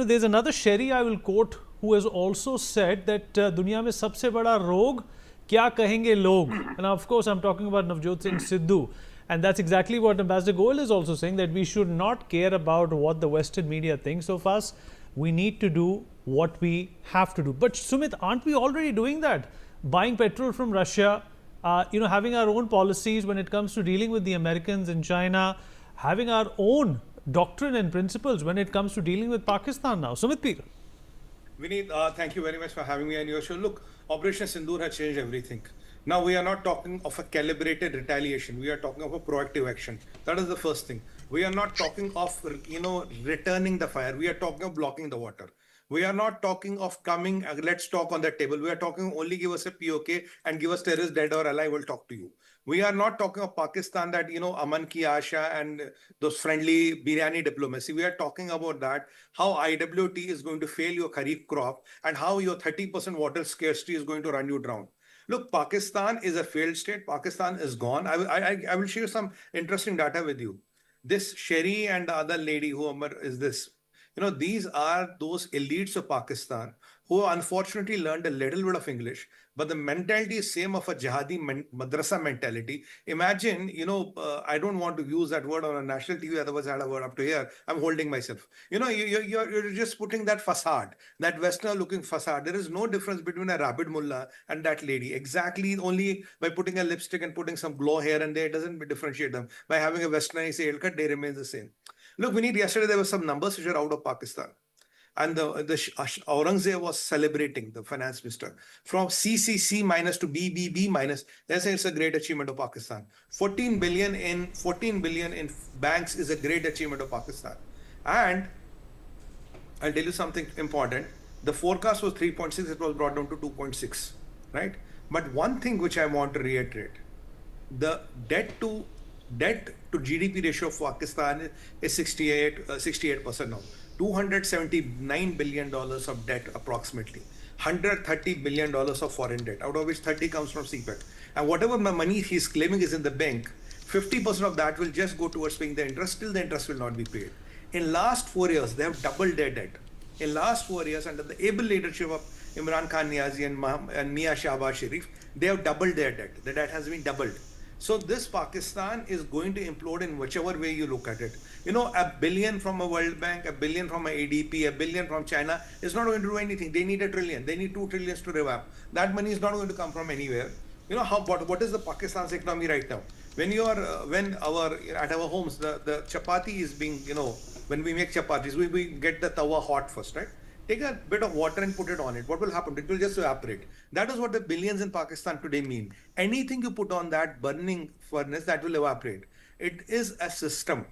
There's another Sherry I will quote who has also said that दुनिया में सबसे बड़ा रोग क्या कहेंगे लोग, and of course I'm talking about Navjot Singh Sidhu, and that's exactly what Ambassador Goel is also saying, that we should not care about what the Western media thinks of us. We need to do what we have to do. But Sumit, aren't we already doing that? Buying petrol from Russia, having our own policies when it comes to dealing with the Americans in China, having our own doctrine and principles when it comes to dealing with Pakistan now. Sumit Peer. Vineet, thank you very much for having me on your show. Look, Operation Sindoor has changed everything. Now we are not talking of a calibrated retaliation. We are talking of a proactive action. That is the first thing. We are not talking of, returning the fire. We are talking of blocking the water. We are not talking of coming, let's talk on the table. We are talking only give us a POK and give us terrorists dead or alive, we'll talk to you. We are not talking of Pakistan that, Aman ki Asha and those friendly biryani diplomacy. We are talking about that, how IWT is going to fail your kharif crop and how your 30% water scarcity is going to run you down. Look, Pakistan is a failed state. Pakistan is gone. I will share some interesting data with you. This Sherry and the other lady, whoever is this, these are those elites of Pakistan who unfortunately learned a little bit of English, but the mentality is same of a jihadi madrasa mentality. Imagine, I don't want to use that word on a national TV, otherwise I had a word up to here. I'm holding myself. You're just putting that facade, that Western looking facade. There is no difference between a rabid mullah and that lady. Exactly, only by putting a lipstick and putting some glow here and there, it doesn't differentiate them. By having a westernized haircut, they remain the same. Look, Vineet, yesterday there were some numbers which are out of Pakistan. And the Aurangzeb was celebrating, the finance minister, from CCC minus to BBB minus. They say it's a great achievement of Pakistan. 14 billion in banks is a great achievement of Pakistan. And I'll tell you something important. The forecast was 3.6, it was brought down to 2.6, right? But one thing which I want to reiterate, the debt to GDP ratio of Pakistan is 68% now. $279 billion of debt approximately. $130 billion of foreign debt, out of which 30 comes from CPEC. And whatever money he's claiming is in the bank, 50% of that will just go towards paying the interest, still the interest will not be paid. In last 4 years, they have doubled their debt. In last 4 years, under the able leadership of Imran Khan Niazi and Mia Shahbaz Sharif, they have doubled their debt. The debt has been doubled. So this Pakistan is going to implode in whichever way you look at it. $1 billion from a World Bank, $1 billion from a ADP, $1 billion from China is not going to do anything. They need $1 trillion. They need 2 trillions to revamp. That money is not going to come from anywhere. What is the Pakistan's economy right now? At our homes, the chapati is being, when we make chapatis, we get the tawa hot first, right? Take a bit of water and put it on it. What will happen? It will just evaporate. That is what the billions in Pakistan today mean. Anything you put on that burning furnace, that will evaporate. It is a system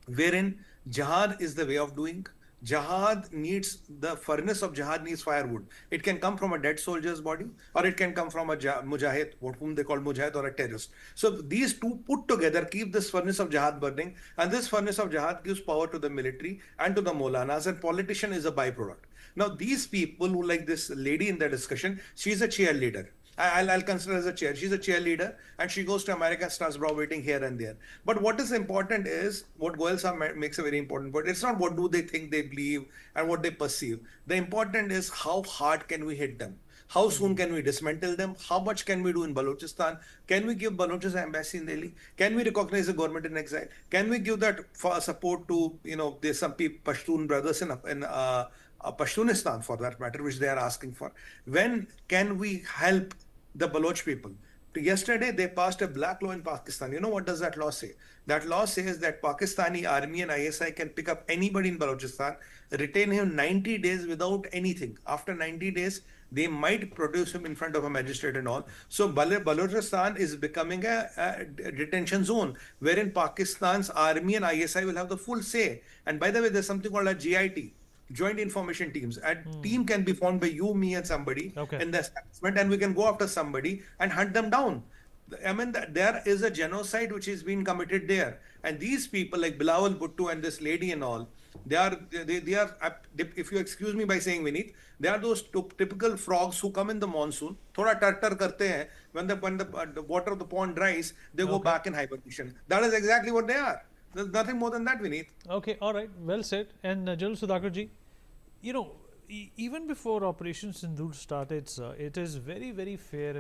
wherein jihad is the way of doing. The furnace of jihad needs firewood. It can come from a dead soldier's body, or it can come from a mujahid, whom they call mujahid, or a terrorist. So these two put together keep this furnace of jihad burning, and this furnace of jihad gives power to the military and to the Maulanas, and politician is a byproduct. Now these people who, like this lady in the discussion, she's a cheerleader. I'll consider as a chair. She's a cheerleader and she goes to America and starts browbeating here and there. But what is important is, what Goel Saab makes a very important point. It's not what do they think they believe and what they perceive. The important is how hard can we hit them? How soon can we dismantle them? How much can we do in Balochistan? Can we give Balochistan embassy in Delhi? Can we recognize the government in exile? Can we give that support to, there's some Pashtun brothers in Pashtunistan for that matter, which they are asking for? When can we help the Baloch people? Yesterday, they passed a black law in Pakistan. You know what does that law say? That law says that Pakistani army and ISI can pick up anybody in Balochistan, retain him 90 days without anything. After 90 days, they might produce him in front of a magistrate and all. So Balochistan is becoming a detention zone wherein Pakistan's army and ISI will have the full say. And by the way, there's something called a GIT. Joint information teams. A team can be formed by you, me, and somebody in the establishment, and we can go after somebody and hunt them down. I mean, there is a genocide which is being committed there, and these people like Bilawal Bhutto and this lady and all, they are. If you excuse me by saying, Vineet, they are those typical frogs who come in the monsoon. Thoda tar karte hain. When the water of the pond dries, they go back in hibernation. That is exactly what they are. There's nothing more than that, Vineet. Okay, all right, well said. And General Sudhakar ji. you know, even before Operation Sindoor started, sir, it is very, very fair